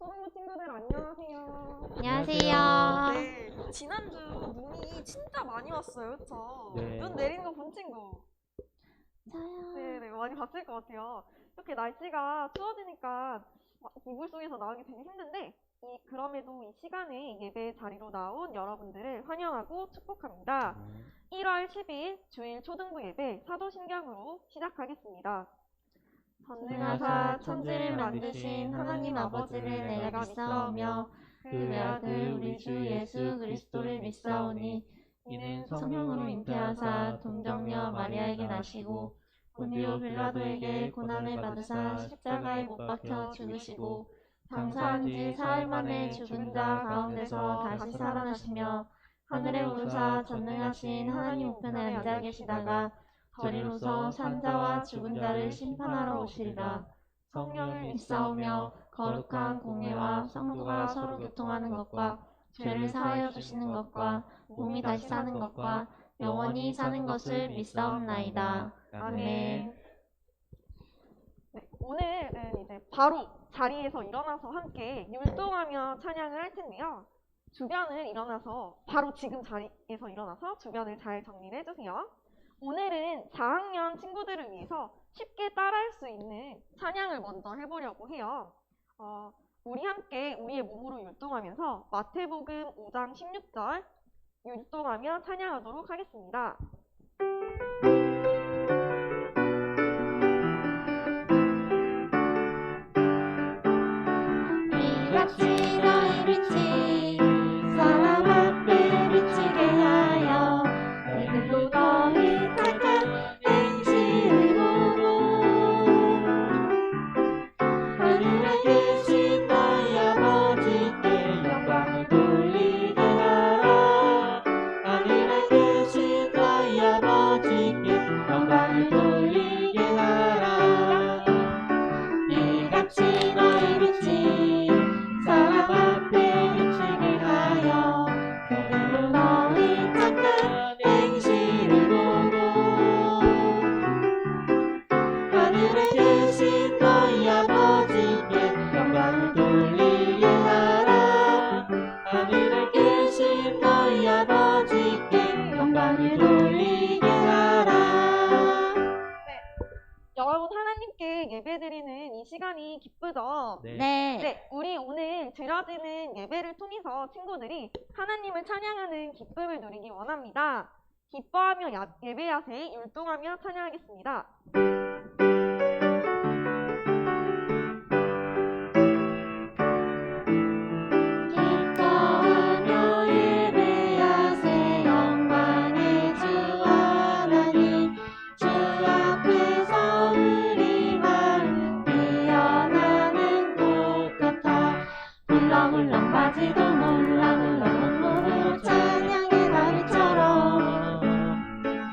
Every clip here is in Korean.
초등부 친구들 안녕하세요. 안녕하세요. 네, 지난주 눈이 진짜 많이 왔어요, 그쵸? 네. 눈 내리는 거 본 친구? 저요. 네, 많이 봤을 것 같아요. 이렇게 날씨가 추워지니까 이불 속에서 나오기 되게 힘든데, 그럼에도 이 시간에 예배 자리로 나온 여러분들을 환영하고 축복합니다. 1월 10일 주일 초등부 예배 사도신경으로 시작하겠습니다. 전능하사 천지를 만드신 하나님 아버지를 내가 믿사오며 그 외아들 우리 주 예수 그리스도를 믿사오니 이는 성령으로 잉태하사 동정녀 마리아에게 나시고 본디오 빌라도에게 고난을 받으사 십자가에 못 박혀 죽으시고 장사한 지 사흘 만에 죽은 자 가운데서 다시 살아나시며 하늘에 오르사 전능하신 하나님 우편에 앉아 계시다가 저리로서 산자와 죽은 자를 심판하러 오시리라. 성령을 믿사오며 거룩한 공회와 성도가 서로 교통하는 것과 죄를 사하여 주시는 것과 몸이 다시 사는 것과 영원히 사는 것을 믿사옵나이다. 아멘. 네, 오늘은 이제 바로 자리에서 일어나서 함께 율동하며 찬양을 할 텐데요. 주변을 일어나서 바로 지금 자리에서 일어나서 주변을 잘 정리를 해주세요. 오늘은 4학년 친구들을 위해서 쉽게 따라할 수 있는 찬양을 먼저 해보려고 해요. 우리 함께 우리의 몸으로 율동하면서 마태복음 5장 16절 율동하며 찬양하도록 하겠습니다. 이같이 너희 빛이 사람 앞에 비치게 하여 그들로 너희 착한 행실을 보고 하늘에 계신 너희 아버지께 영광을 돌리게 하라. 하늘에 계신 너희 아버지께 영광을 돌리게 하라. 이같이 너희 빛이 사람 앞에 비치게 하여 그들로 너희 착한 행실을 보고 하늘에 계신 너희 아버지께 영광을 돌리게 하라. 하늘에 계신 너희 아버지께 영광을 돌리게 하라. 여러분 하나님께 예배드리는 이 시간이 기쁘죠? 네. 네, 우리 오늘 드려지는 예배를 통해서 친구들이 하나님을 찬양하는 기쁨을 누리기 원합니다. 기뻐하며 예배하세 율동하며 찬양하겠습니다. 기뻐하며 예배하세 영광의 주 하나님 주 앞에서 우리 마음 피어나는 꽃 같아 훌렁훌렁 바지도 몰랑몰랑 몸으로 찬양의 나비처럼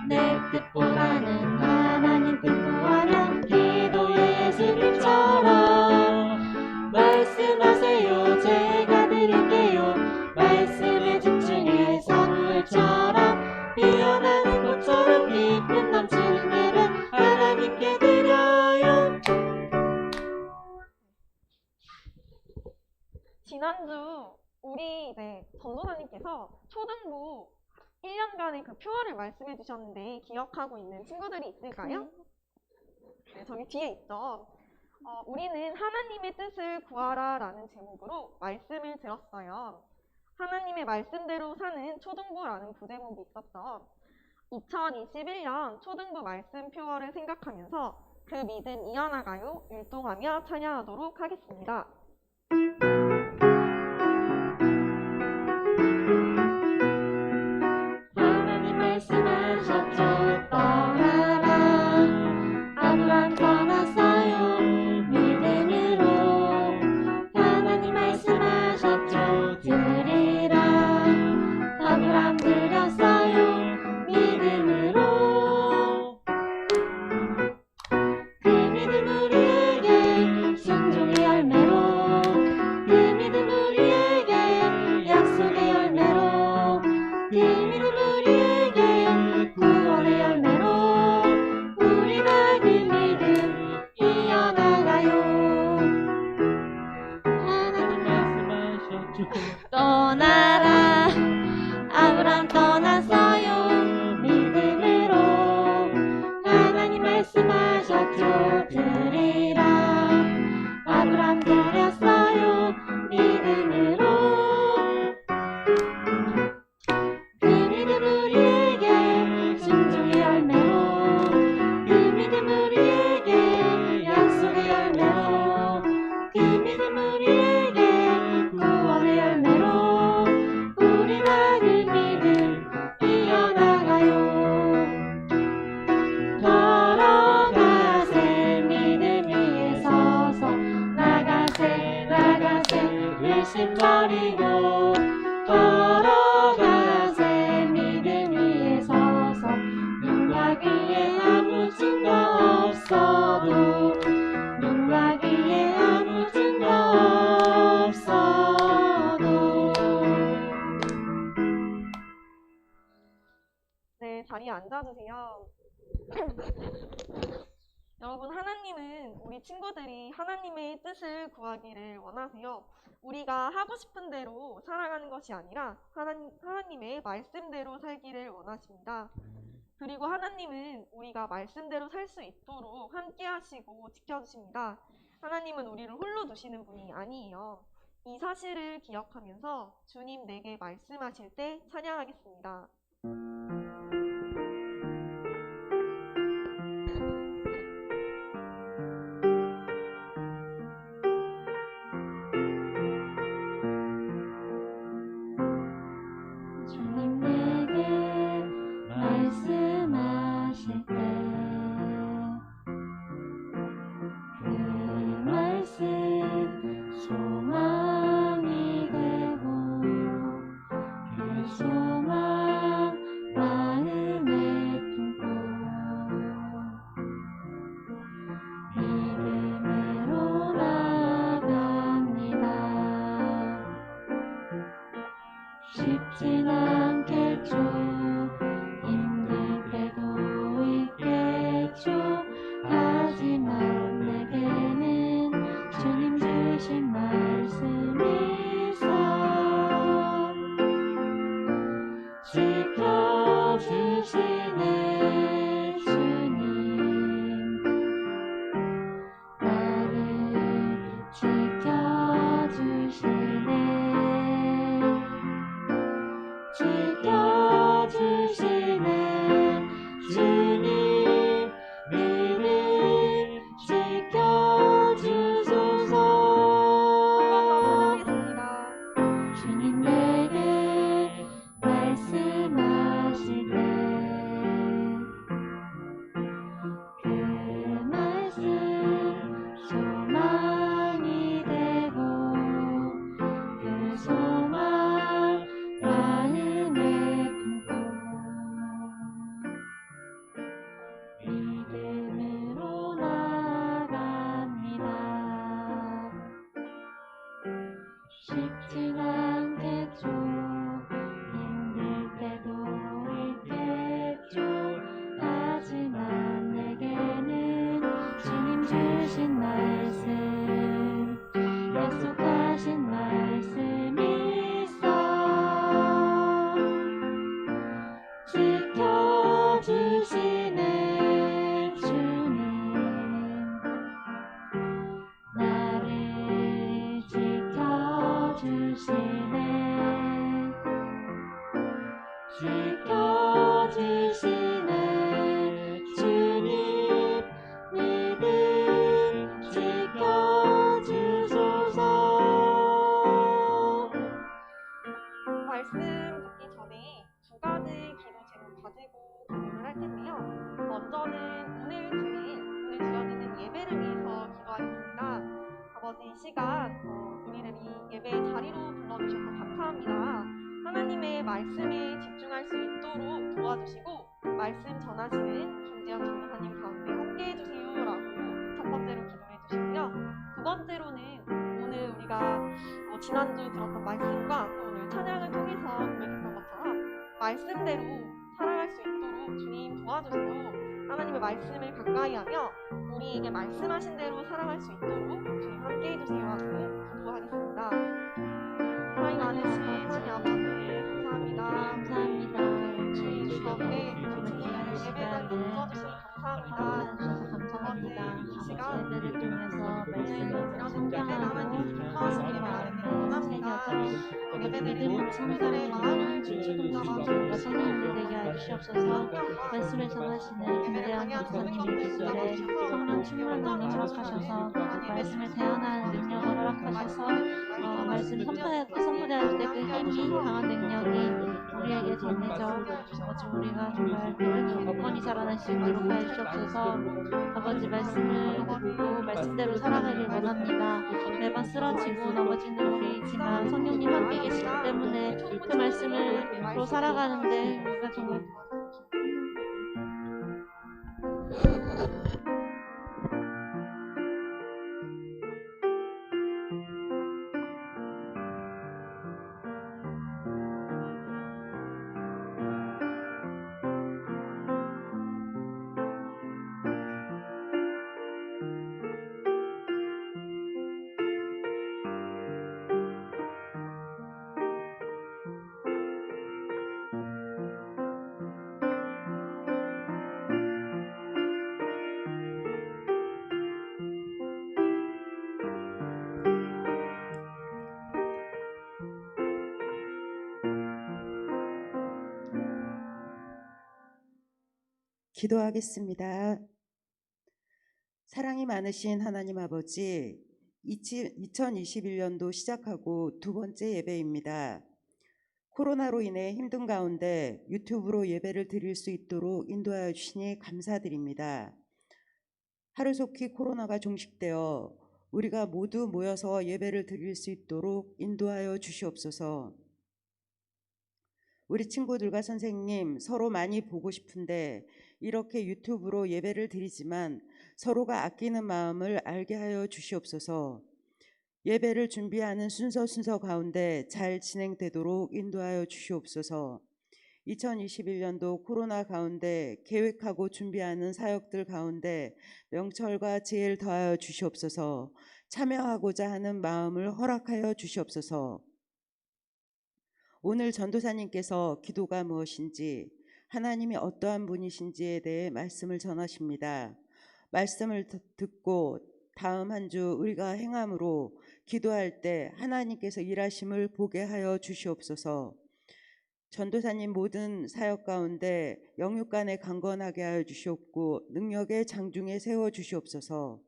내 뜻보다는 하나님 뜻 구하면 기도의 예수님처럼 말씀하세요 제가 드릴게요 말씀에 집중해 선물처럼 피어나는 꽃처럼 기쁨 넘치는 예배 하나님께 드려요. 지난주 우리 이제 전도사님께서 초등부 1년간의 그 표어를 말씀해 주셨는데 기억하고 있는 친구들이 있을까요? 네, 저기 뒤에 있죠. 우리는 하나님의 뜻을 구하라 라는 제목으로 말씀을 들었어요. 하나님의 말씀대로 사는 초등부라는 부제목이 있었죠. 2021년 초등부 말씀 표어를 생각하면서 그 믿음 이어나가요 율동하며 찬양하도록 하겠습니다. 하나님 말씀하셨죠 떠나라 아브람 떠났어요 믿음으로 하나님 말씀하셨죠 드리라 아브람 드렸어요 믿음으로 그 믿음 우리에게 순종의 열매로 떠나라. 아브람 떠났어요. 믿음으로 하나님 말씀하셨죠. 드리라. 아브람 드렸어요. 믿음으로 그 믿음 우리에게 순종의 열매로 그 믿음 우리에게 약속의 열매로 그 믿음 우리에게 구원의 열매로 우리 다 그 믿음 이어나가요. 걸어가세 믿음 위에 서서 나가세 나가세 의심 버리고 걸어가세 믿음 위에 서서 눈과 귀에 아무 증거 없어도 눈과 귀에 아무 증거 없어도. 네, 자리에 앉아주세요. 여러분, 하나님은 우리 친구들이 하나님의 뜻을 구하기를 원하세요. 우리가 하고 싶은 대로 살아가는 것이 아니라 하나님의 말씀대로 살기를 원하십니다. 그리고 하나님은 우리가 말씀대로 살 수 있도록 함께 하시고 지켜주십니다. 하나님은 우리를 홀로 두시는 분이 아니에요. 이 사실을 기억하면서 주님 내게 말씀하실 때 찬양하겠습니다. 주님 내게 말씀하실 때 그 말씀 소망이 되고 그 소망 마음에 품고 믿음으로 나아갑니다. 쉽진 않겠죠. 힘들 때도 있겠죠. 하지만 내게는 주님 주신 말씀이 있어 지켜주시네. 주님 나를 지켜주시네. 지켜주시네. 주님 믿음 지켜주소서. 찬양하겠습니다. 주님 내게 말씀하실 때 그 말씀 소망이 되고 그 소망 마음에 품고 믿음으로 나아갑니다. 쉽진 않겠죠. 힘들 때도 있겠죠. 하지만 내게는 주님 주신 말씀 약속하신 말씀이 있어 지켜주시네. 주님 나를 지켜주시네. 지켜주시네. 주님 믿음 지켜주소서. 말씀 듣기 전에 두 가지 기도 제목 가지고 진행을 할 텐데요. 먼저는 오늘 주어지는 예배를 위해서 기도하겠습니다. 아버지, 이 시간 우리를 이 예배의 자리로 불러주셔서 감사합니다. 하나님의 말씀에 집중할 수 있도록 도와주시고 말씀 전하시는 김재현 전도사님 가운데 함께 해주세요라고 첫 번째로 기도해 주시고요. 두 번째로는 오늘 우리가 지난주 들었던 말씀과 또 오늘 찬양을 통해서 고백했던 것처럼 말씀대로 살아갈 수 있도록 주님 도와주세요. 하나님의 말씀을 가까이 하며 우리에게 말씀하신 대로 살아갈 수 있도록 주님 함께 해주세요 하고 기도하겠습니다. 하나님 믿음으로 성사를 마음을 주시옵소서. 저희가 성령님을 되게 하여 주시옵소서. 말씀을 전하시는 김대현 목사님의 기술에 성령 충만한 능력을 허락하셔서 말씀을 대언하는 능력을 허락하셔서 말씀 선포될 때 그 힘이 강한 능력이 우리에게 전해져 지금 우리가 정말 영권이 자라날 수 있도록 하여 주시옵소서. 아버지 말씀을 듣고 말씀대로 살아가길 원합니다. 매번 쓰러지고 넘어지는 우리이지만 성령님 함께 계시기 때문에 그 말씀으로 살아가는데 우리가 정말 기도하겠습니다. 사랑이 많으신 하나님 아버지, 2021년도 시작하고 두 번째 예배입니다. 코로나로 인해 힘든 가운데 유튜브로 예배를 드릴 수 있도록 인도하여 주시니 감사드립니다. 하루속히 코로나가 종식되어 우리가 모두 모여서 예배를 드릴 수 있도록 인도하여 주시옵소서. 우리 친구들과 선생님 서로 많이 보고 싶은데 이렇게 유튜브로 예배를 드리지만 서로가 아끼는 마음을 알게 하여 주시옵소서. 예배를 준비하는 순서 가운데 잘 진행되도록 인도하여 주시옵소서. 2021년도 코로나 가운데 계획하고 준비하는 사역들 가운데 명철과 지혜를 더하여 주시옵소서. 참여하고자 하는 마음을 허락하여 주시옵소서. 오늘 전도사님께서 기도가 무엇인지, 하나님이 어떠한 분이신지에 대해 말씀을 전하십니다. 말씀을 듣고 다음 한 주 우리가 행함으로 기도할 때 하나님께서 일하심을 보게 하여 주시옵소서. 전도사님 모든 사역 가운데 영육간에 강건하게 하여 주시옵고 능력의 장중에 세워 주시옵소서.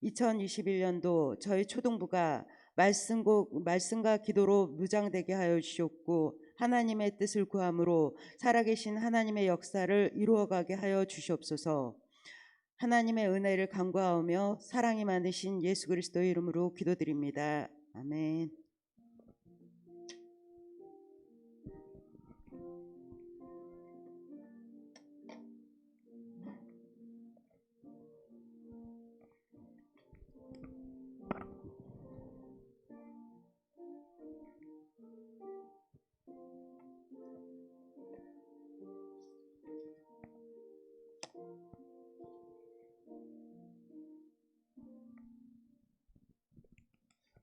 2021년도 저희 초등부가 말씀과 기도로 무장되게 하여 주시옵고 하나님의 뜻을 구함으로 살아계신 하나님의 역사를 이루어가게 하여 주시옵소서. 하나님의 은혜를 간구하오며 사랑이 많으신 예수 그리스도의 이름으로 기도드립니다. 아멘.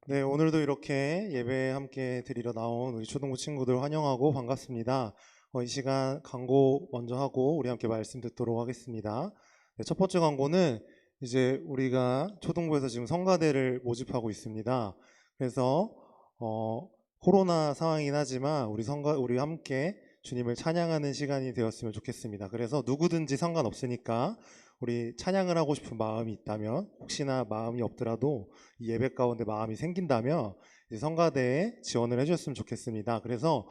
네, 오늘도 이렇게 예배 함께 드리러 나온 우리 초등부 친구들 환영하고 반갑습니다. 이 시간 광고 먼저 하고 우리 함께 말씀 듣도록 하겠습니다. 네, 첫 번째 광고는 이제 우리가 초등부에서 지금 성가대를 모집하고 있습니다. 그래서 코로나 상황이긴 하지만 우리 함께 주님을 찬양하는 시간이 되었으면 좋겠습니다. 그래서 누구든지 상관없으니까 우리 찬양을 하고 싶은 마음이 있다면, 혹시나 마음이 없더라도 이 예배 가운데 마음이 생긴다면 이제 성가대에 지원을 해주셨으면 좋겠습니다. 그래서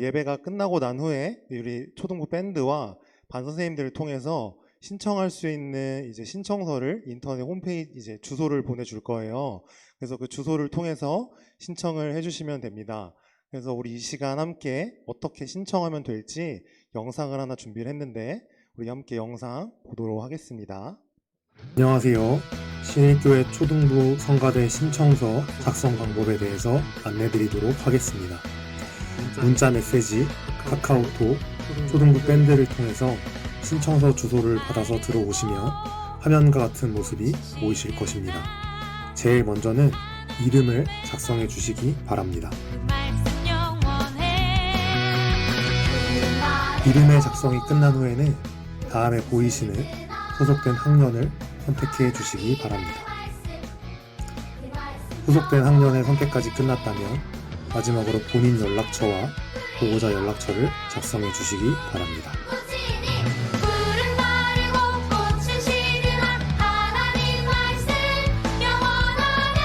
예배가 끝나고 난 후에 우리 초등부 밴드와 반 선생님들을 통해서 신청할 수 있는 이제 신청서를 인터넷 홈페이지 이제 주소를 보내줄 거예요. 그래서 그 주소를 통해서 신청을 해주시면 됩니다. 그래서 우리 이 시간 함께 어떻게 신청하면 될지 영상을 하나 준비를 했는데 우리 함께 영상 보도록 하겠습니다. 안녕하세요. 신일교회 초등부 성가대 신청서 작성 방법에 대해서 안내드리도록 하겠습니다. 문자 메시지, 카카오톡, 초등부 밴드를 통해서 신청서 주소를 받아서 들어오시면 화면과 같은 모습이 보이실 것입니다. 제일 먼저는 이름을 작성해 주시기 바랍니다. 이름의 작성이 끝난 후에는 다음에 보이시는 소속된 학년을 선택해 주시기 바랍니다. 소속된 학년의 선택까지 끝났다면 마지막으로 본인 연락처와 보호자 연락처를 작성해 주시기 바랍니다. 푸른 마르고 꽃은 시드나 하나님 말씀 영원하네.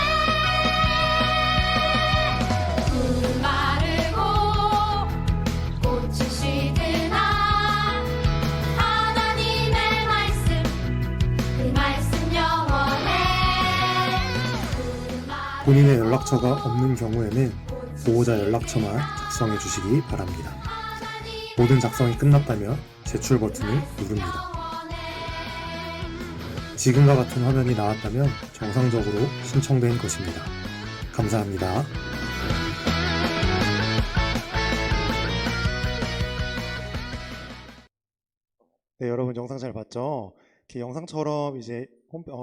푸른 마르고 꽃은 시드나 하나님의 말씀 그 말씀 영원해. 푸른 마르고 본인의 연락처가 없는 경우에는 보호자 연락처만 작성해 주시기 바랍니다. 모든 작성이 끝났다면 제출 버튼을 누릅니다. 지금과 같은 화면이 나왔다면 정상적으로 신청된 것입니다. 감사합니다. 네, 여러분 영상 잘 봤죠? 이렇게 영상처럼 이제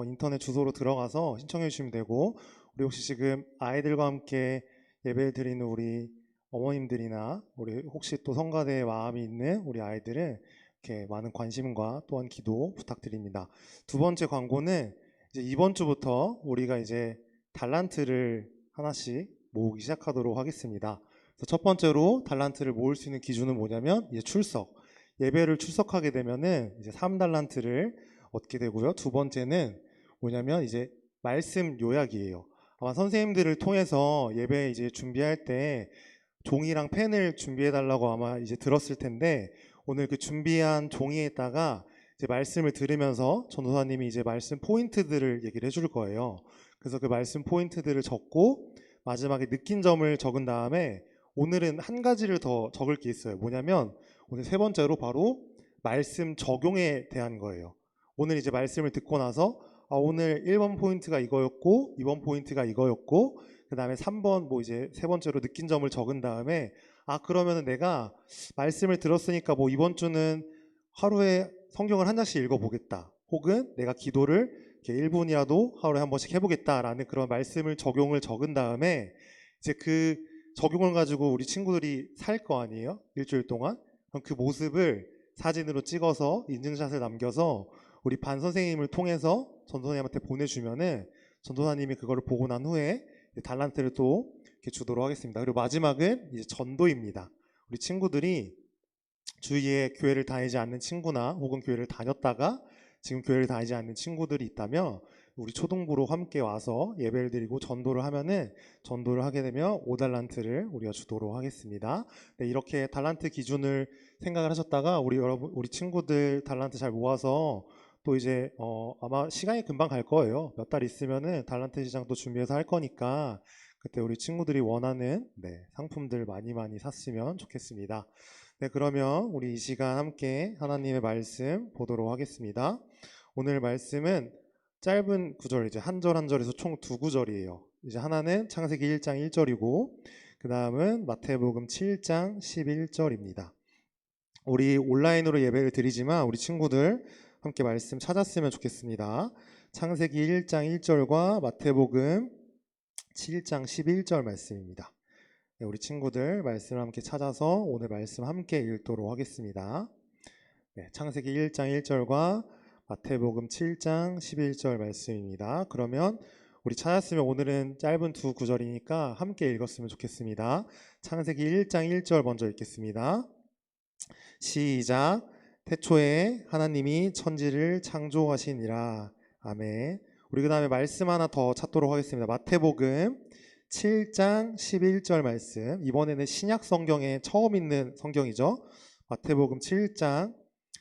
인터넷 주소로 들어가서 신청해 주시면 되고, 우리 혹시 지금 아이들과 함께 예배를 드리는 우리 어머님들이나 우리 혹시 또 성가대에 마음이 있는 우리 아이들은 이렇게 많은 관심과 또한 기도 부탁드립니다. 두 번째 광고는 이제 이번 주부터 우리가 이제 달란트를 하나씩 모으기 시작하도록 하겠습니다. 그래서 첫 번째로 달란트를 모을 수 있는 기준은 뭐냐면 이제 출석. 예배를 출석하게 되면은 이제 3달란트를 얻게 되고요. 두 번째는 뭐냐면 이제 말씀 요약이에요. 아마 선생님들을 통해서 예배 이제 준비할 때 종이랑 펜을 준비해 달라고 아마 이제 들었을 텐데, 오늘 그 준비한 종이에다가 이제 말씀을 들으면서 전도사님이 이제 말씀 포인트들을 얘기를 해줄 거예요. 그래서 그 말씀 포인트들을 적고 마지막에 느낀 점을 적은 다음에 오늘은 한 가지를 더 적을 게 있어요. 뭐냐면 오늘 세 번째로 바로 말씀 적용에 대한 거예요. 오늘 이제 말씀을 듣고 나서 오늘 1번 포인트가 이거였고 2번 포인트가 이거였고 그 다음에 3번 뭐 이제 세 번째로 느낀 점을 적은 다음에 그러면은 내가 말씀을 들었으니까 뭐 이번 주는 하루에 성경을 한 장씩 읽어보겠다, 혹은 내가 기도를 이렇게 1분이라도 하루에 한 번씩 해보겠다라는 그런 말씀을 적용을 적은 다음에 이제 그 적용을 가지고 우리 친구들이 살 거 아니에요? 일주일 동안. 그럼 그 모습을 사진으로 찍어서 인증샷을 남겨서 우리 반 선생님을 통해서 전도사님한테 보내주면은 전도사님이 그거를 보고 난 후에 달란트를 또 이렇게 주도록 하겠습니다. 그리고 마지막은 이제 전도입니다. 우리 친구들이 주위에 교회를 다니지 않는 친구나 혹은 교회를 다녔다가 지금 교회를 다니지 않는 친구들이 있다면 우리 초등부로 함께 와서 예배를 드리고 전도를 하면은, 전도를 하게 되면 5달란트를 우리가 주도록 하겠습니다. 네, 이렇게 달란트 기준을 생각을 하셨다가 우리 친구들 달란트 잘 모아서 또 이제 아마 시간이 금방 갈 거예요. 몇 달 있으면은 달란트 시장도 준비해서 할 거니까 그때 우리 친구들이 원하는 상품들 많이 샀으면 좋겠습니다. 네, 그러면 우리 이 시간 함께 하나님의 말씀 보도록 하겠습니다. 오늘 말씀은 짧은 구절, 이제 한 절 한 절에서 총 두 구절이에요. 이제 하나는 창세기 1장 1절이고 그 다음은 마태복음 7장 11절입니다. 우리 온라인으로 예배를 드리지만 우리 친구들 함께 말씀 찾았으면 좋겠습니다. 창세기 1장 1절과 마태복음 7장 11절 말씀입니다. 네, 우리 친구들 말씀을 함께 찾아서 오늘 말씀 함께 읽도록 하겠습니다. 네, 창세기 1장 1절과 마태복음 7장 11절 말씀입니다. 그러면 우리 찾았으면 오늘은 짧은 두 구절이니까 함께 읽었으면 좋겠습니다. 창세기 1장 1절 먼저 읽겠습니다. 시작. 태초에 하나님이 천지를 창조하시니라. 아멘. 우리 그 다음에 말씀 하나 더 찾도록 하겠습니다. 마태복음 7장 11절 말씀. 이번에는 신약 성경에 처음 있는 성경이죠. 마태복음 7장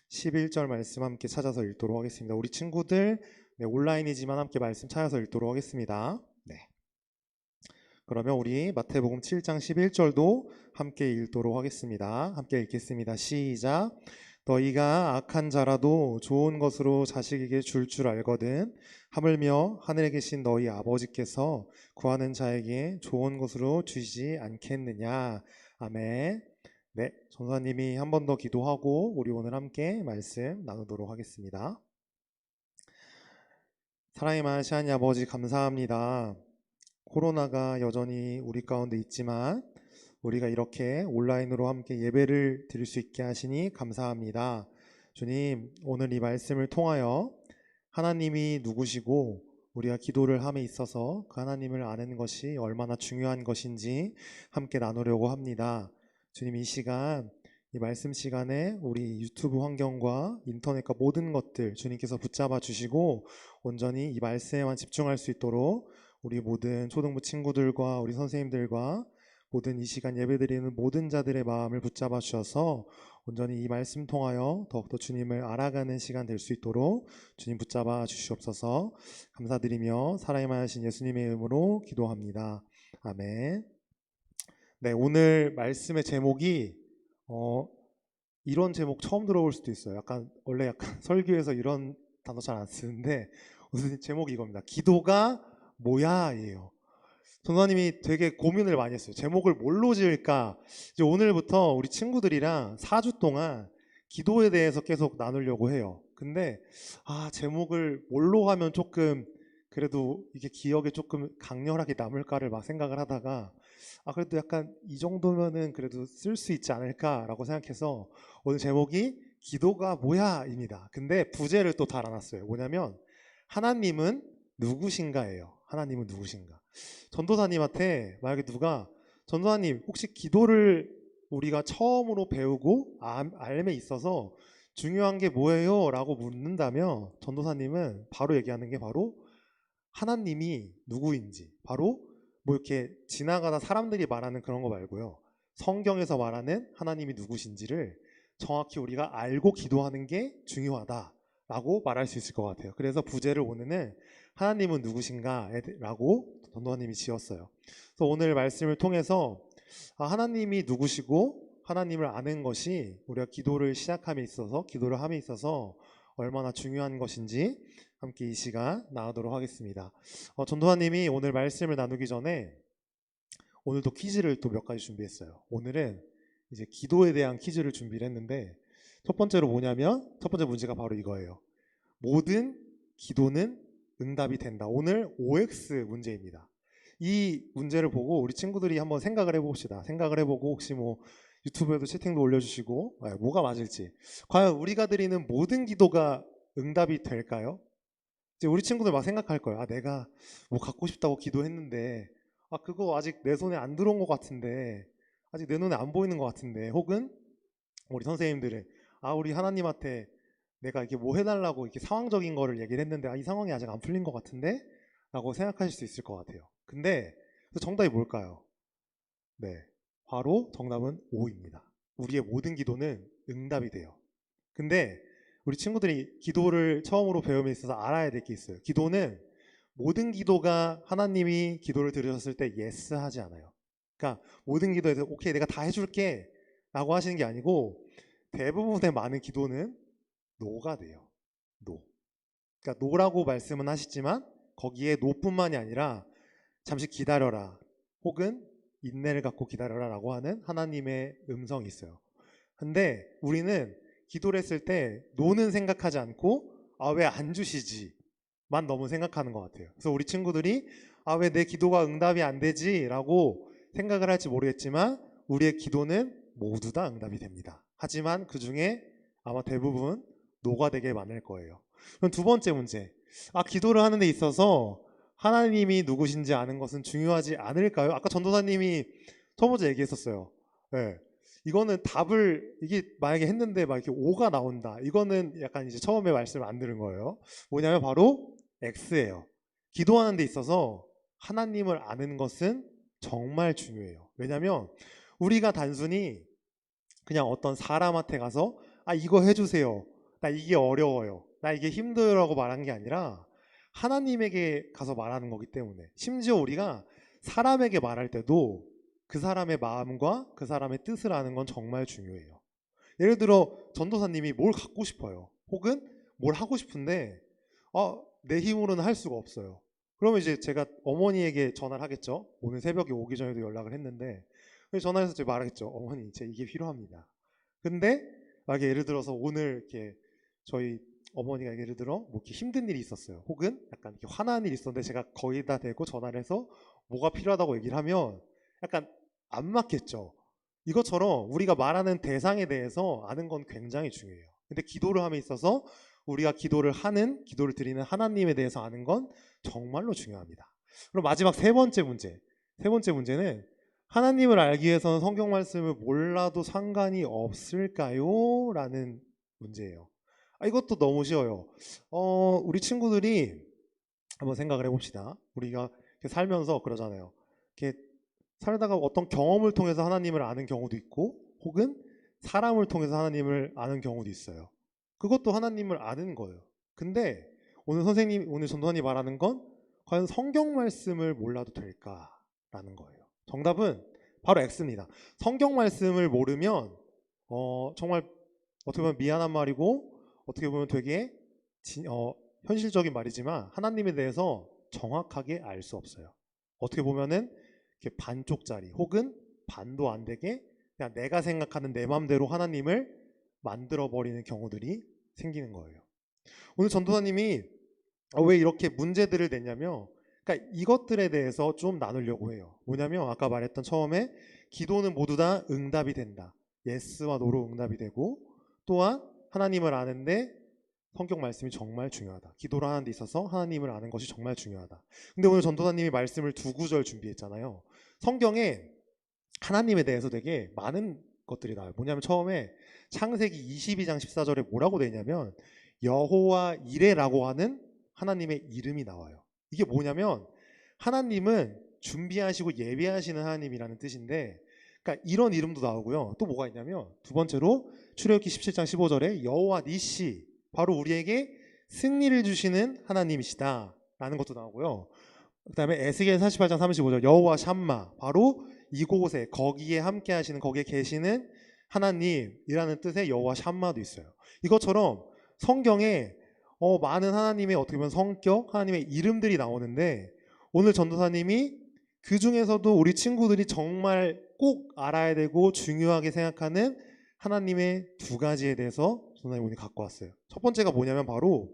11절 말씀 함께 찾아서 읽도록 하겠습니다. 우리 친구들 온라인이지만 함께 말씀 찾아서 읽도록 하겠습니다. 네. 그러면 우리 마태복음 7장 11절도 함께 읽도록 하겠습니다. 함께 읽겠습니다. 시작. 너희가 악한 자라도 좋은 것으로 자식에게 줄 알거든 하물며 하늘에 계신 너희 아버지께서 구하는 자에게 좋은 것으로 주시지 않겠느냐. 아멘. 네, 전사님이 한 번 더 기도하고 우리 오늘 함께 말씀 나누도록 하겠습니다. 사랑이 많으신 하나님 아버지, 감사합니다. 코로나가 여전히 우리 가운데 있지만 우리가 이렇게 온라인으로 함께 예배를 드릴 수 있게 하시니 감사합니다. 주님, 오늘 이 말씀을 통하여 하나님이 누구시고 우리가 기도를 함에 있어서 그 하나님을 아는 것이 얼마나 중요한 것인지 함께 나누려고 합니다. 주님, 이 시간, 이 말씀 시간에 우리 유튜브 환경과 인터넷과 모든 것들 주님께서 붙잡아 주시고 온전히 이 말씀에만 집중할 수 있도록 우리 모든 초등부 친구들과 우리 선생님들과 모든 이 시간 예배드리는 모든 자들의 마음을 붙잡아 주셔서 온전히 이 말씀 통하여 더욱더 주님을 알아가는 시간 될 수 있도록 주님 붙잡아 주시옵소서. 감사드리며 사랑이 하신 예수님의 이름으로 기도합니다. 아멘. 네, 오늘 말씀의 제목이 이런 제목 처음 들어볼 수도 있어요. 원래 약간 설교에서 이런 단어 잘 안 쓰는데 오늘 제목이 이겁니다. 기도가 뭐야예요. 전도사님이 되게 고민을 많이 했어요. 제목을 뭘로 지을까? 이제 오늘부터 우리 친구들이랑 4주 동안 기도에 대해서 계속 나누려고 해요. 근데 제목을 뭘로 하면 조금 그래도 이게 기억에 조금 강렬하게 남을까를 막 생각을 하다가 그래도 약간 이 정도면은 그래도 쓸 수 있지 않을까라고 생각해서 오늘 제목이 기도가 뭐야입니다. 근데 부제를 또 달아놨어요. 뭐냐면 하나님은 누구신가예요. 하나님은 누구신가? 전도사님한테 만약에 누가 전도사님 혹시 기도를 우리가 처음으로 배우고 알매 있어서 중요한 게 뭐예요? 라고 묻는다면 전도사님은 바로 얘기하는 게 바로 하나님이 누구인지, 바로 뭐 이렇게 지나가다 사람들이 말하는 그런 거 말고요, 성경에서 말하는 하나님이 누구신지를 정확히 우리가 알고 기도하는 게 중요하다라고 말할 수 있을 것 같아요. 그래서 부제를 오늘은 하나님은 누구신가 라고 전도사님이 지었어요. 그래서 오늘 말씀을 통해서 하나님이 누구시고 하나님을 아는 것이 우리가 기도를 시작함에 있어서, 기도를 함에 있어서 얼마나 중요한 것인지 함께 이 시간 나누도록 하겠습니다. 전도사님이 오늘 말씀을 나누기 전에 오늘도 퀴즈를 또 몇 가지 준비했어요. 오늘은 이제 기도에 대한 퀴즈를 준비를 했는데 첫 번째로 뭐냐면 첫 번째 문제가 바로 이거예요. 모든 기도는 응답이 된다. 오늘 OX 문제입니다. 이 문제를 보고 우리 친구들이 한번 생각을 해봅시다. 생각을 해보고 혹시 뭐 유튜브에도 채팅도 올려주시고 뭐가 맞을지, 과연 우리가 드리는 모든 기도가 응답이 될까요? 이제 우리 친구들 막 생각할 거예요. 내가 뭐 갖고 싶다고 기도했는데 그거 아직 내 손에 안 들어온 것 같은데, 아직 내 눈에 안 보이는 것 같은데, 혹은 우리 선생님들은 우리 하나님한테 내가 이렇게 뭐 해달라고 이렇게 상황적인 거를 얘기를 했는데 이 상황이 아직 안 풀린 것 같은데? 라고 생각하실 수 있을 것 같아요. 근데 정답이 뭘까요? 네, 바로 정답은 O입니다. 우리의 모든 기도는 응답이 돼요. 근데 우리 친구들이 기도를 처음으로 배움에 있어서 알아야 될 게 있어요. 기도는 모든 기도가 하나님이 기도를 들으셨을 때 예스 하지 않아요. 그러니까 모든 기도에서 오케이 내가 다 해줄게 라고 하시는 게 아니고 대부분의 많은 기도는 노가 돼요. 노. 그러니까 노라고 말씀은 하시지만 거기에 노뿐만이 아니라 잠시 기다려라 혹은 인내를 갖고 기다려라 라고 하는 하나님의 음성이 있어요. 근데 우리는 기도를 했을 때 노는 생각하지 않고 왜 안 주시지 만 너무 생각하는 것 같아요. 그래서 우리 친구들이 왜 내 기도가 응답이 안 되지 라고 생각을 할지 모르겠지만 우리의 기도는 모두 다 응답이 됩니다. 하지만 그 중에 아마 대부분 노가 되게 많을 거예요. 그럼 두 번째 문제, 기도를 하는 데 있어서 하나님이 누구신지 아는 것은 중요하지 않을까요? 아까 전도사님이 첫 번째 얘기했었어요. 네. 이거는 답을 이게 만약에 했는데 막 이렇게 O가 나온다. 이거는 약간 이제 처음에 말씀을 안 들은 거예요. 뭐냐면 바로 X예요. 기도하는 데 있어서 하나님을 아는 것은 정말 중요해요. 왜냐면 우리가 단순히 그냥 어떤 사람한테 가서 이거 해주세요. 나 이게 어려워요. 나 이게 힘들어라고 말한 게 아니라 하나님에게 가서 말하는 거기 때문에, 심지어 우리가 사람에게 말할 때도 그 사람의 마음과 그 사람의 뜻을 아는 건 정말 중요해요. 예를 들어 전도사님이 뭘 갖고 싶어요. 혹은 뭘 하고 싶은데 내 힘으로는 할 수가 없어요. 그러면 이제 제가 어머니에게 전화를 하겠죠. 오늘 새벽에 오기 전에도 연락을 했는데 전화해서 제가 말하겠죠. 어머니, 제 이게 필요합니다. 근데 막 예를 들어서 오늘 이렇게 저희 어머니가 예를 들어 뭐 이렇게 힘든 일이 있었어요. 혹은 약간 이렇게 화난 일이 있었는데 제가 거기다 대고 전화를 해서 뭐가 필요하다고 얘기를 하면 약간 안 맞겠죠. 이것처럼 우리가 말하는 대상에 대해서 아는 건 굉장히 중요해요. 근데 기도를 함에 있어서 우리가 기도를 드리는 하나님에 대해서 아는 건 정말로 중요합니다. 그럼 마지막 세 번째 문제는 하나님을 알기 위해서는 성경 말씀을 몰라도 상관이 없을까요? 라는 문제예요. 이것도 너무 쉬워요. 우리 친구들이 한번 생각을 해봅시다. 우리가 이렇게 살면서 그러잖아요. 이렇게 살다가 어떤 경험을 통해서 하나님을 아는 경우도 있고, 혹은 사람을 통해서 하나님을 아는 경우도 있어요. 그것도 하나님을 아는 거예요. 근데 오늘 전도사님 말하는 건 과연 성경 말씀을 몰라도 될까라는 거예요. 정답은 바로 X입니다. 성경 말씀을 모르면 정말 어떻게 보면 미안한 말이고 어떻게 보면 되게 현실적인 말이지만 하나님에 대해서 정확하게 알 수 없어요. 어떻게 보면은 이렇게 반쪽짜리 혹은 반도 안 되게 그냥 내가 생각하는 내 마음대로 하나님을 만들어버리는 경우들이 생기는 거예요. 오늘 전도사님이 왜 이렇게 문제들을 냈냐면, 그러니까 이것들에 대해서 좀 나누려고 해요. 뭐냐면 아까 말했던 처음에 기도는 모두 다 응답이 된다. 예스와 노로 응답이 되고, 또한 하나님을 아는데 성경 말씀이 정말 중요하다. 기도를 하는 데 있어서 하나님을 아는 것이 정말 중요하다. 근데 오늘 전도사님이 말씀을 2구절 준비했잖아요. 성경에 하나님에 대해서 되게 많은 것들이 나와요. 뭐냐면 처음에 창세기 22장 14절에 뭐라고 되냐면 여호와 이레라고 하는 하나님의 이름이 나와요. 이게 뭐냐면 하나님은 준비하시고 예비하시는 하나님이라는 뜻인데, 그러니까 이런 이름도 나오고요. 또 뭐가 있냐면 두 번째로 출애굽기 17장 15절에 여호와 니시, 바로 우리에게 승리를 주시는 하나님이시다 라는 것도 나오고요. 그 다음에 에스겔 48장 35절 여호와 샴마, 바로 이곳에 거기에 함께 하시는, 거기에 계시는 하나님이라는 뜻의 여호와 샴마도 있어요. 이것처럼 성경에 많은 하나님의 어떻게 보면 성격, 하나님의 이름들이 나오는데, 오늘 전도사님이 그 중에서도 우리 친구들이 정말 꼭 알아야 되고 중요하게 생각하는 하나님의 2가지에 대해서 전도사님이 오늘 갖고 왔어요. 첫 번째가 뭐냐면 바로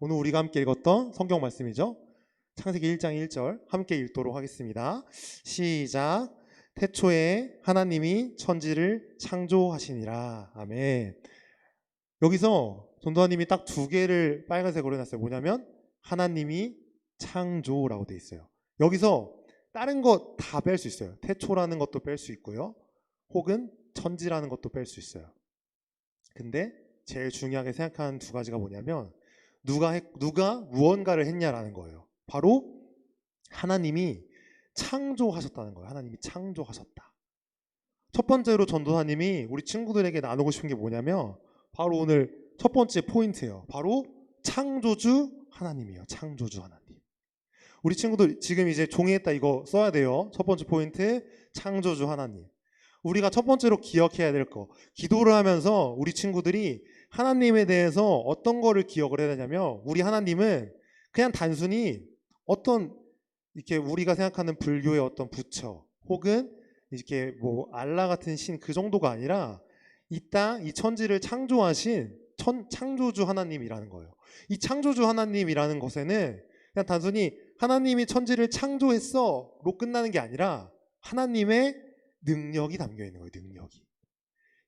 오늘 우리가 함께 읽었던 성경 말씀이죠. 창세기 1장 1절 함께 읽도록 하겠습니다. 시작. 태초에 하나님이 천지를 창조하시니라. 아멘. 여기서 전도사님이 딱 2개를 빨간색으로 해놨어요. 뭐냐면 하나님이 창조라고 돼 있어요. 여기서 다른 거 다 뺄 수 있어요. 태초라는 것도 뺄 수 있고요. 혹은 천지라는 것도 뺄 수 있어요. 근데 제일 중요하게 생각하는 2가지가 뭐냐면 누가 무언가를 했냐라는 거예요. 바로 하나님이 창조하셨다는 거예요. 하나님이 창조하셨다. 첫 번째로 전도사님이 우리 친구들에게 나누고 싶은 게 뭐냐면 바로 오늘 첫 번째 포인트예요. 바로 창조주 하나님이에요. 창조주 하나님. 우리 친구들 지금 이제 종이에다 이거 써야 돼요. 첫 번째 포인트, 창조주 하나님. 우리가 첫 번째로 기억해야 될 거, 기도를 하면서 우리 친구들이 하나님에 대해서 어떤 거를 기억을 해야 되냐면, 우리 하나님은 그냥 단순히 어떤 이렇게 우리가 생각하는 불교의 어떤 부처 혹은 이렇게 뭐 알라 같은 신, 그 정도가 아니라 이 땅, 이 천지를 창조하신 창조주 하나님이라는 거예요. 이 창조주 하나님이라는 것에는 그냥 단순히 하나님이 천지를 창조했어로 끝나는 게 아니라 하나님의 능력이 담겨 있는 거예요. 능력이.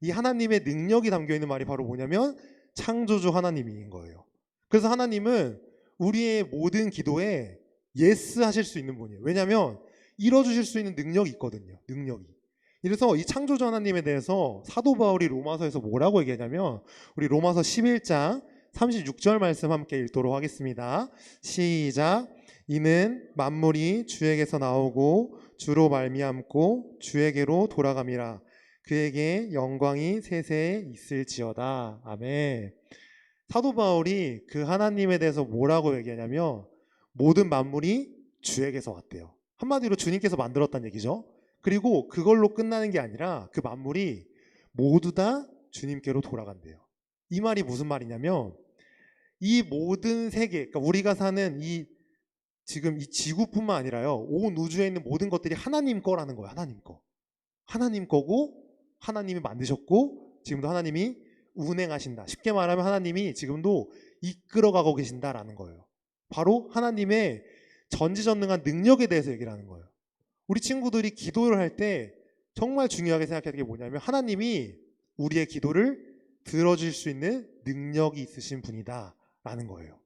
이 하나님의 능력이 담겨 있는 말이 바로 뭐냐면 창조주 하나님인 거예요. 그래서 하나님은 우리의 모든 기도에 예스 하실 수 있는 분이에요. 왜냐하면 이뤄주실 수 있는 능력이 있거든요. 능력이. 그래서 이 창조주 하나님에 대해서 사도 바울이 로마서에서 뭐라고 얘기하냐면, 우리 로마서 11장 36절 말씀 함께 읽도록 하겠습니다. 시작. 이는 만물이 주에게서 나오고 주로 말미암고 주에게로 돌아감이라. 그에게 영광이 세세에 있을지어다. 아멘. 사도 바울이 그 하나님에 대해서 뭐라고 얘기하냐면 모든 만물이 주에게서 왔대요. 한마디로 주님께서 만들었다는 얘기죠. 그리고 그걸로 끝나는 게 아니라 그 만물이 모두 다 주님께로 돌아간대요. 이 말이 무슨 말이냐면 이 모든 세계, 그러니까 우리가 사는 지금 이 지구뿐만 아니라요, 온 우주에 있는 모든 것들이 하나님 거라는 거예요. 하나님 거. 하나님 거고 하나님이 만드셨고 지금도 하나님이 운행하신다. 쉽게 말하면 하나님이 지금도 이끌어가고 계신다라는 거예요. 바로 하나님의 전지전능한 능력에 대해서 얘기를 하는 거예요. 우리 친구들이 기도를 할 때 정말 중요하게 생각해야 될 게 뭐냐면 하나님이 우리의 기도를 들어줄 수 있는 능력이 있으신 분이다 라는 거예요.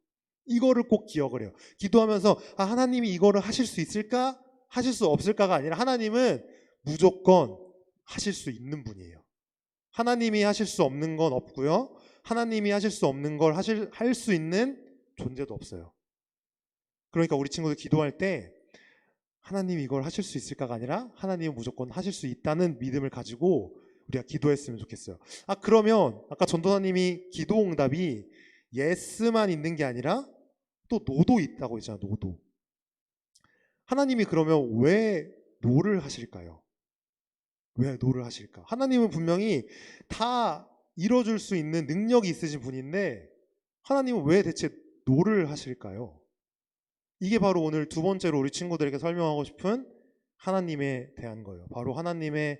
이거를 꼭 기억을 해요. 기도하면서 하나님이 이거를 하실 수 있을까? 하실 수 없을까가 아니라 하나님은 무조건 하실 수 있는 분이에요. 하나님이 하실 수 없는 건 없고요. 하나님이 하실 수 없는 걸 할 수 있는 존재도 없어요. 그러니까 우리 친구들 기도할 때 하나님이 이걸 하실 수 있을까가 아니라 하나님은 무조건 하실 수 있다는 믿음을 가지고 우리가 기도했으면 좋겠어요. 그러면 아까 전도사님이 기도 응답이 예스만 있는 게 아니라 또 노도 있다고 했잖아요. 노도. 하나님이 그러면 왜 노를 하실까요? 왜 노를 하실까? 하나님은 분명히 다 이뤄줄 수 있는 능력이 있으신 분인데 하나님은 왜 대체 노를 하실까요? 이게 바로 오늘 두 번째로 우리 친구들에게 설명하고 싶은 하나님에 대한 거예요. 바로 하나님의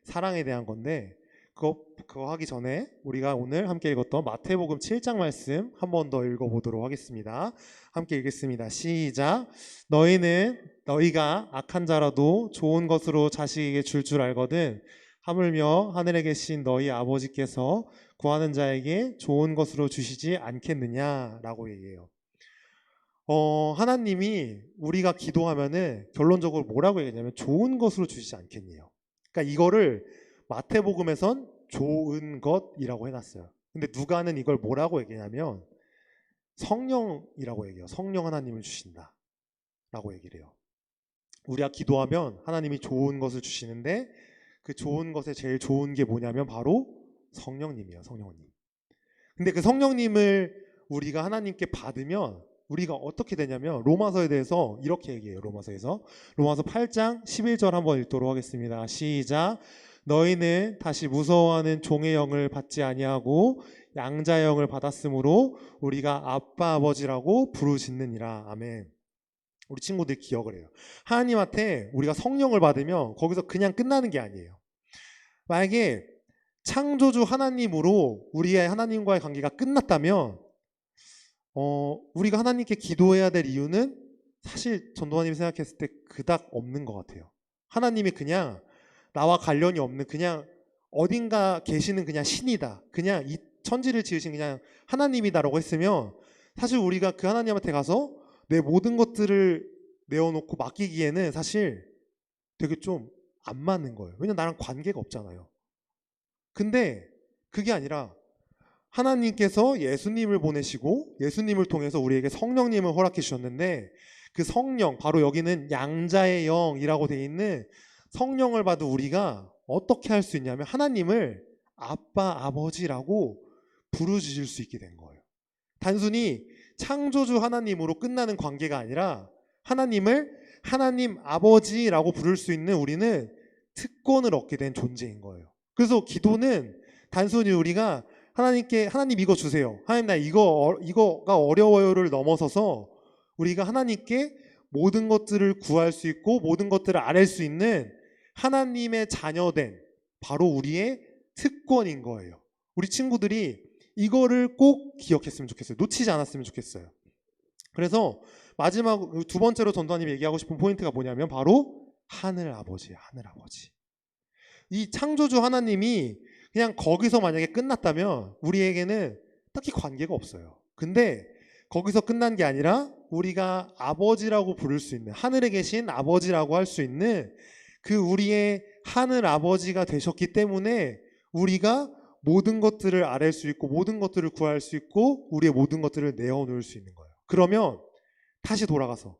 사랑에 대한 건데 그거 하기 전에 우리가 오늘 함께 읽었던 마태복음 7장 말씀 한 번 더 읽어보도록 하겠습니다. 함께 읽겠습니다. 시작. 너희가 악한 자라도 좋은 것으로 자식에게 줄 알거든 하물며 하늘에 계신 너희 아버지께서 구하는 자에게 좋은 것으로 주시지 않겠느냐라고 얘기해요. 하나님이 우리가 기도하면은 결론적으로 뭐라고 얘기하냐면 좋은 것으로 주시지 않겠니요. 그러니까 이거를 마태복음에선 좋은 것이라고 해놨어요. 근데 누가는 이걸 뭐라고 얘기하냐면 성령이라고 얘기해요. 성령 하나님을 주신다 라고 얘기를 해요. 우리가 기도하면 하나님이 좋은 것을 주시는데 그 좋은 것에 제일 좋은 게 뭐냐면 바로 성령님이에요. 성령님. 근데 그 성령님을 우리가 하나님께 받으면 우리가 어떻게 되냐면 로마서에 대해서 이렇게 얘기해요. 로마서 8장 11절 한번 읽도록 하겠습니다. 시작. 너희는 다시 무서워하는 종의 영을 받지 아니하고 양자의 영을 받았으므로 우리가 아빠 아버지라고 부르짖느니라. 아멘. 우리 친구들 기억을 해요. 하나님한테 우리가 성령을 받으면 거기서 그냥 끝나는 게 아니에요. 만약에 창조주 하나님으로 우리의 하나님과의 관계가 끝났다면 우리가 하나님께 기도해야 될 이유는 사실 전도사님이 생각했을 때 그닥 없는 것 같아요. 하나님이 그냥 나와 관련이 없는 그냥 어딘가 계시는 그냥 신이다. 그냥 이 천지를 지으신 그냥 하나님이다라고 했으면 사실 우리가 그 하나님한테 가서 내 모든 것들을 내어놓고 맡기기에는 사실 되게 좀 안 맞는 거예요. 왜냐면 나랑 관계가 없잖아요. 근데 그게 아니라 하나님께서 예수님을 보내시고 예수님을 통해서 우리에게 성령님을 허락해 주셨는데 그 성령, 바로 여기는 양자의 영이라고 되어 있는 성령을 받은 우리가 어떻게 할 수 있냐면 하나님을 아빠, 아버지라고 부르짖을 수 있게 된 거예요. 단순히 창조주 하나님으로 끝나는 관계가 아니라 하나님을 하나님 아버지라고 부를 수 있는 우리는 특권을 얻게 된 존재인 거예요. 그래서 기도는 단순히 우리가 하나님께 하나님 이거 주세요. 하나님 나 이거가 어려워요를 넘어서서 우리가 하나님께 모든 것들을 구할 수 있고 모든 것들을 아뢰 수 있는 하나님의 자녀된 바로 우리의 특권인 거예요. 우리 친구들이 이거를 꼭 기억했으면 좋겠어요. 놓치지 않았으면 좋겠어요. 그래서 마지막 두 번째로 전도사님이 얘기하고 싶은 포인트가 뭐냐면 바로 하늘 아버지예요. 하늘 아버지. 이 창조주 하나님이 그냥 거기서 만약에 끝났다면 우리에게는 딱히 관계가 없어요. 근데 거기서 끝난 게 아니라 우리가 아버지라고 부를 수 있는 하늘에 계신 아버지라고 할 수 있는 그 우리의 하늘 아버지가 되셨기 때문에 우리가 모든 것들을 아뢰 수 있고 모든 것들을 구할 수 있고 우리의 모든 것들을 내어놓을 수 있는 거예요. 그러면 다시 돌아가서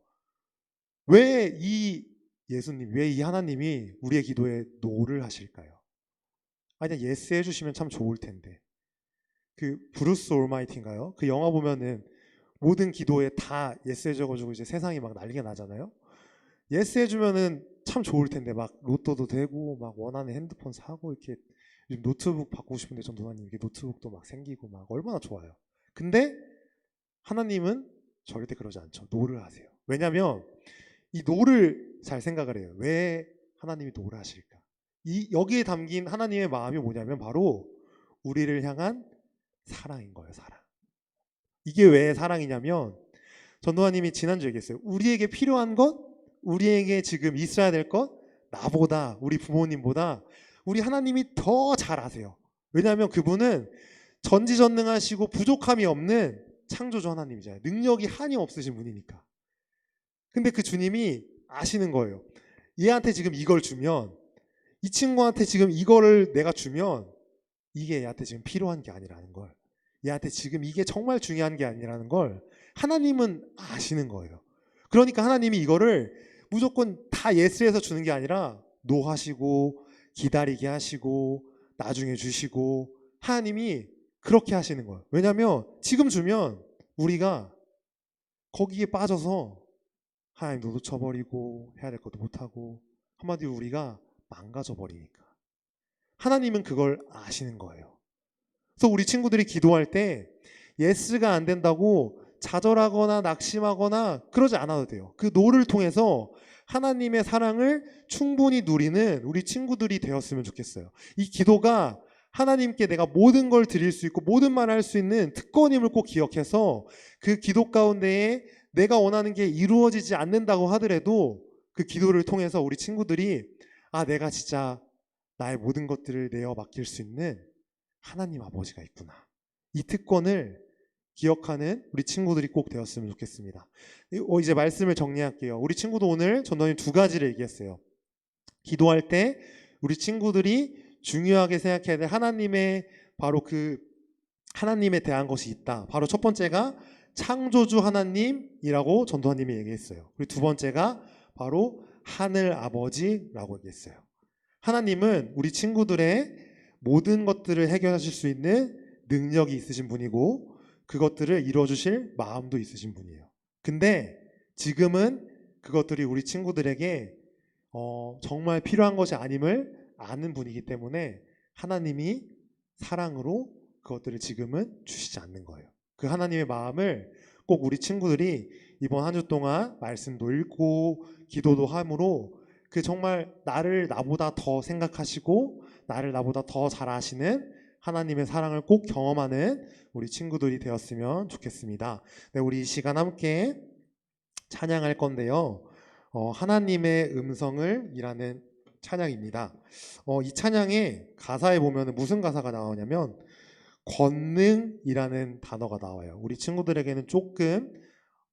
왜 이 예수님, 왜 이 하나님이 우리의 기도에 노를 하실까요? 그냥 예스 해주시면 참 좋을 텐데. 그 브루스 올마이티인가요? 그 영화 보면은 모든 기도에 다 예스 해줘가지고 이제 세상이 막 난리가 나잖아요. 예스 해주면은 참 좋을 텐데 막 로또도 되고 막 원하는 핸드폰 사고 이렇게 요즘 노트북 바꾸고 싶은데 전도사님 이렇게 노트북도 막 생기고 막 얼마나 좋아요. 근데 하나님은 절대 그러지 않죠. 노를 하세요. 왜냐하면 이 노를 잘 생각을 해요. 왜 하나님이 노를 하실까? 여기에 담긴 하나님의 마음이 뭐냐면 바로 우리를 향한 사랑인 거예요. 사랑. 이게 왜 사랑이냐면 전도사님이 지난주에 얘기했어요. 우리에게 필요한 것, 우리에게 지금 있어야 될 것, 나보다 우리 부모님보다 우리 하나님이 더 잘 아세요. 왜냐하면 그분은 전지전능하시고 부족함이 없는 창조주 하나님이잖아요. 능력이 한이 없으신 분이니까. 근데 그 주님이 아시는 거예요. 얘한테 지금 이걸 주면, 이 친구한테 지금 이거를 내가 주면 이게 얘한테 지금 필요한 게 아니라는 걸, 얘한테 지금 이게 정말 중요한 게 아니라는 걸 하나님은 아시는 거예요. 그러니까 하나님이 이거를 무조건 다 예스해서 주는 게 아니라 노하시고 기다리게 하시고 나중에 주시고, 하나님이 그렇게 하시는 거예요. 왜냐하면 지금 주면 우리가 거기에 빠져서 하나님도 놓쳐버리고 해야 될 것도 못하고, 한마디로 우리가 망가져 버리니까. 하나님은 그걸 아시는 거예요. 그래서 우리 친구들이 기도할 때 예스가 안 된다고 좌절하거나 낙심하거나 그러지 않아도 돼요. 그 노를 통해서 하나님의 사랑을 충분히 누리는 우리 친구들이 되었으면 좋겠어요. 이 기도가 하나님께 내가 모든 걸 드릴 수 있고 모든 말을 할 수 있는 특권임을 꼭 기억해서, 그 기도 가운데에 내가 원하는 게 이루어지지 않는다고 하더라도 그 기도를 통해서 우리 친구들이 내가 진짜 나의 모든 것들을 내어 맡길 수 있는 하나님 아버지가 있구나, 이 특권을 기억하는 우리 친구들이 꼭 되었으면 좋겠습니다. 이제 말씀을 정리할게요. 우리 친구도 오늘 전도사님 2가지를 얘기했어요. 기도할 때 우리 친구들이 중요하게 생각해야 될 하나님의 바로 그 하나님에 대한 것이 있다. 바로 첫 번째가 창조주 하나님이라고 전도사님이 얘기했어요. 그리고 두 번째가 바로 하늘 아버지라고 얘기했어요. 하나님은 우리 친구들의 모든 것들을 해결하실 수 있는 능력이 있으신 분이고 그것들을 이루어주실 마음도 있으신 분이에요. 근데 지금은 그것들이 우리 친구들에게 정말 필요한 것이 아님을 아는 분이기 때문에 하나님이 사랑으로 그것들을 지금은 주시지 않는 거예요. 그 하나님의 마음을 꼭 우리 친구들이 이번 한 주 동안 말씀도 읽고 기도도 함으로 그 정말 나를 나보다 더 생각하시고 나를 나보다 더 잘 아시는 하나님의 사랑을 꼭 경험하는 우리 친구들이 되었으면 좋겠습니다. 네, 우리 이 시간 함께 찬양할 건데요. 하나님의 음성을 이라는 찬양입니다. 이 찬양의 가사에 보면 무슨 가사가 나오냐면 권능이라는 단어가 나와요. 우리 친구들에게는 조금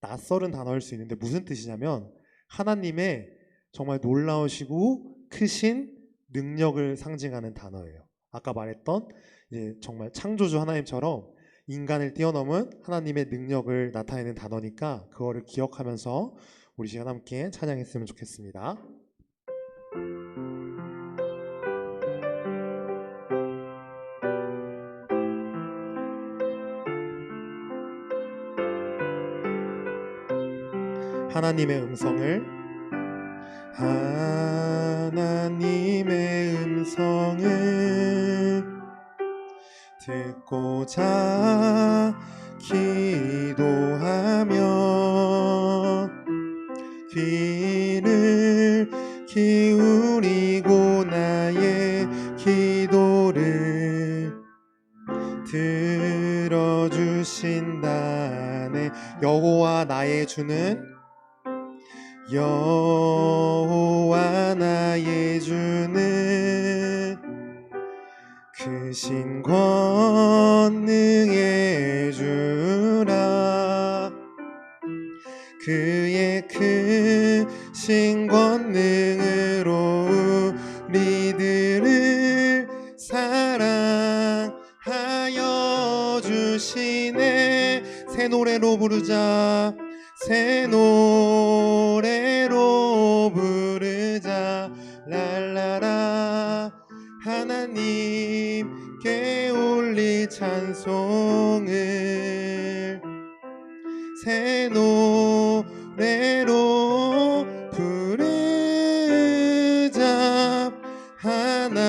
낯설은 단어일 수 있는데 무슨 뜻이냐면 하나님의 정말 놀라우시고 크신 능력을 상징하는 단어예요. 아까 말했던 이제 정말 창조주 하나님처럼 인간을 뛰어넘은 하나님의 능력을 나타내는 단어니까 그거를 기억하면서 우리 시간 함께 찬양했으면 좋겠습니다. 하나님의 음성을 듣고자 기도하며 귀를 기울이고 나의 기도를 들어주신다네. 여호와 나의 주는 여호와 나의 주는 크신 권능의 주라. 그의 크신 권능으로 우리들을 사랑하여 주시네. 새 노래로 부르자. 새 노래로 부르자. 랄라라. 하나님께 올릴 찬송을 새 노래로 부르자. 하나님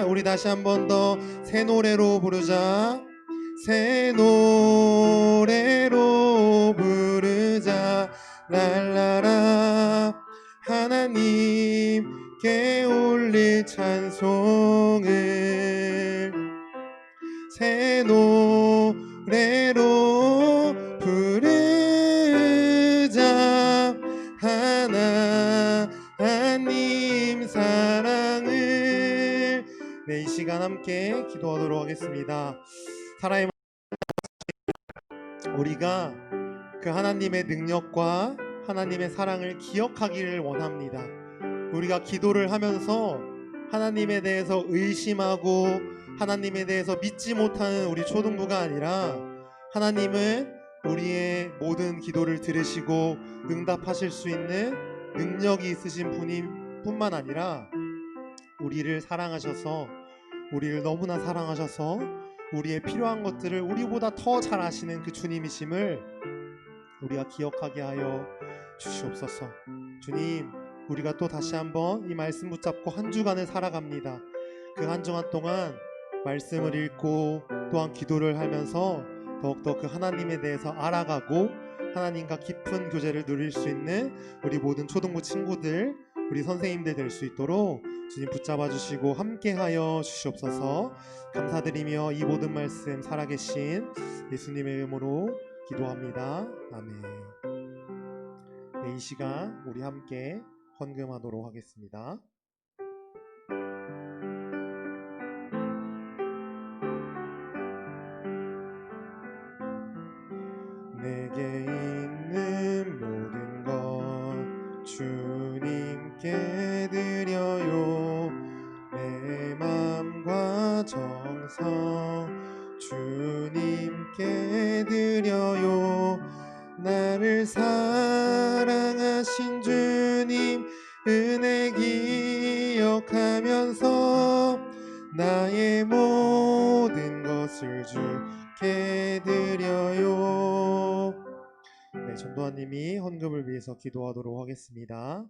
우리 다시 한 번 더 새 노래로 부르자. 새 노래로 부르자. 랄라라. 하나님께 올릴 찬송을 새 노래로 부르자. 하나님 사랑을. 네, 이 시간 함께 기도하도록 하겠습니다. 사랑의 우리가 그 하나님의 능력과 하나님의 사랑을 기억하기를 원합니다. 우리가 기도를 하면서 하나님에 대해서 의심하고 하나님에 대해서 믿지 못하는 우리 초등부가 아니라 하나님은 우리의 모든 기도를 들으시고 응답하실 수 있는 능력이 있으신 분인 뿐만 아니라 우리를 사랑하셔서 우리를 너무나 사랑하셔서 우리의 필요한 것들을 우리보다 더 잘 아시는 그 주님이심을 우리가 기억하게 하여 주시옵소서. 주님, 우리가 또 다시 한번 이 말씀 붙잡고 한 주간을 살아갑니다. 그 한 주간 동안 말씀을 읽고 또한 기도를 하면서 더욱더 그 하나님에 대해서 알아가고 하나님과 깊은 교제를 누릴 수 있는 우리 모든 초등부 친구들, 우리 선생님들 될 수 있도록 주님 붙잡아 주시고 함께하여 주시옵소서. 감사드리며 이 모든 말씀 살아계신 예수님의 이름으로 기도합니다. 아멘. 네, 이 시간 우리 함께 헌금하도록 하겠습니다. 내게 있는 모든 것 주님께 드려요. 내 맘과 정성 주님께 드려요. 나를 사랑하신 주님 은혜 기억하면서 나의 모든 것을 주께 드려요. 네, 전도환님이 헌금을 위해서 기도하도록 하겠습니다.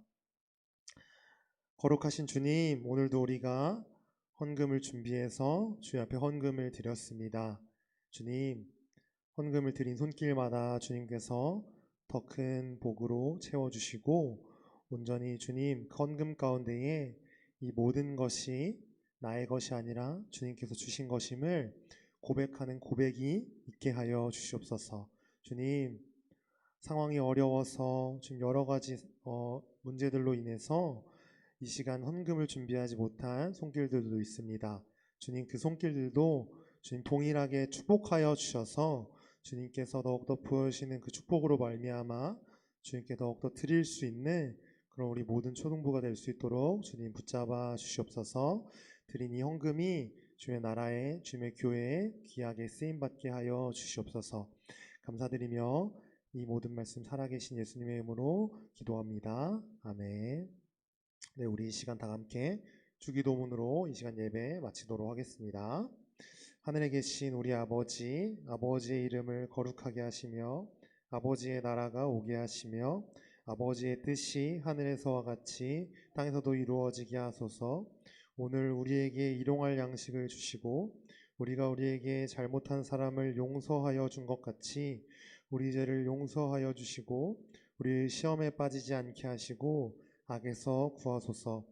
거룩하신 주님, 오늘도 우리가 헌금을 준비해서 주님 앞에 헌금을 드렸습니다. 주님, 헌금을 드린 손길마다 주님께서 더 큰 복으로 채워주시고 온전히 주님 헌금 가운데에 이 모든 것이 나의 것이 아니라 주님께서 주신 것임을 고백하는 고백이 있게 하여 주시옵소서. 주님, 상황이 어려워서 지금 여러 가지 문제들로 인해서 이 시간 헌금을 준비하지 못한 손길들도 있습니다. 주님, 그 손길들도 주님 동일하게 축복하여 주셔서 주님께서 더욱더 부어주시는 그 축복으로 말미암아 주님께 더욱더 드릴 수 있는 그런 우리 모든 초등부가 될 수 있도록 주님 붙잡아 주시옵소서. 드린 이 헌금이 주의 나라에 주님의 교회에 귀하게 쓰임받게 하여 주시옵소서. 감사드리며 이 모든 말씀 살아계신 예수님의 이름으로 기도합니다. 아멘. 네, 우리 이 시간 다 함께 주기도문으로 이 시간 예배 마치도록 하겠습니다. 하늘에 계신 우리 아버지, 아버지의 이름을 거룩하게 하시며 아버지의 나라가 오게 하시며 아버지의 뜻이 하늘에서와 같이 땅에서도 이루어지게 하소서. 오늘 우리에게 일용할 양식을 주시고 우리가 우리에게 잘못한 사람을 용서하여 준 것 같이 우리 죄를 용서하여 주시고 우리 시험에 빠지지 않게 하시고 악에서 구하소서.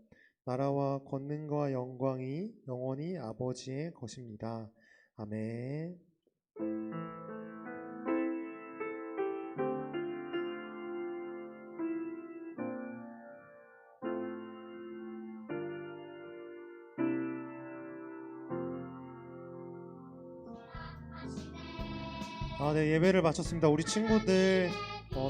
나라와 권능과 영광이 영원히 아버지의 것입니다. 아멘. 네, 예배를 마쳤습니다. 우리 친구들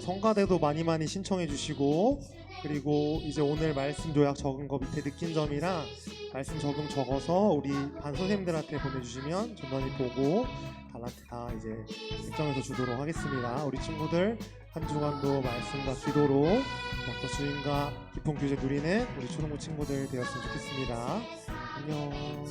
성가대도 많이 신청해 주시고 그리고 이제 오늘 말씀 요약 적은 거 밑에 느낀 점이랑 말씀 적어서 우리 반 선생님들한테 보내주시면 전단이 보고 달란트 다 이제 책정해서 주도록 하겠습니다. 우리 친구들 한 주간도 말씀과 기도로 또 주님과 깊은 교제 누리는 우리 초등부 친구들 되었으면 좋겠습니다. 안녕.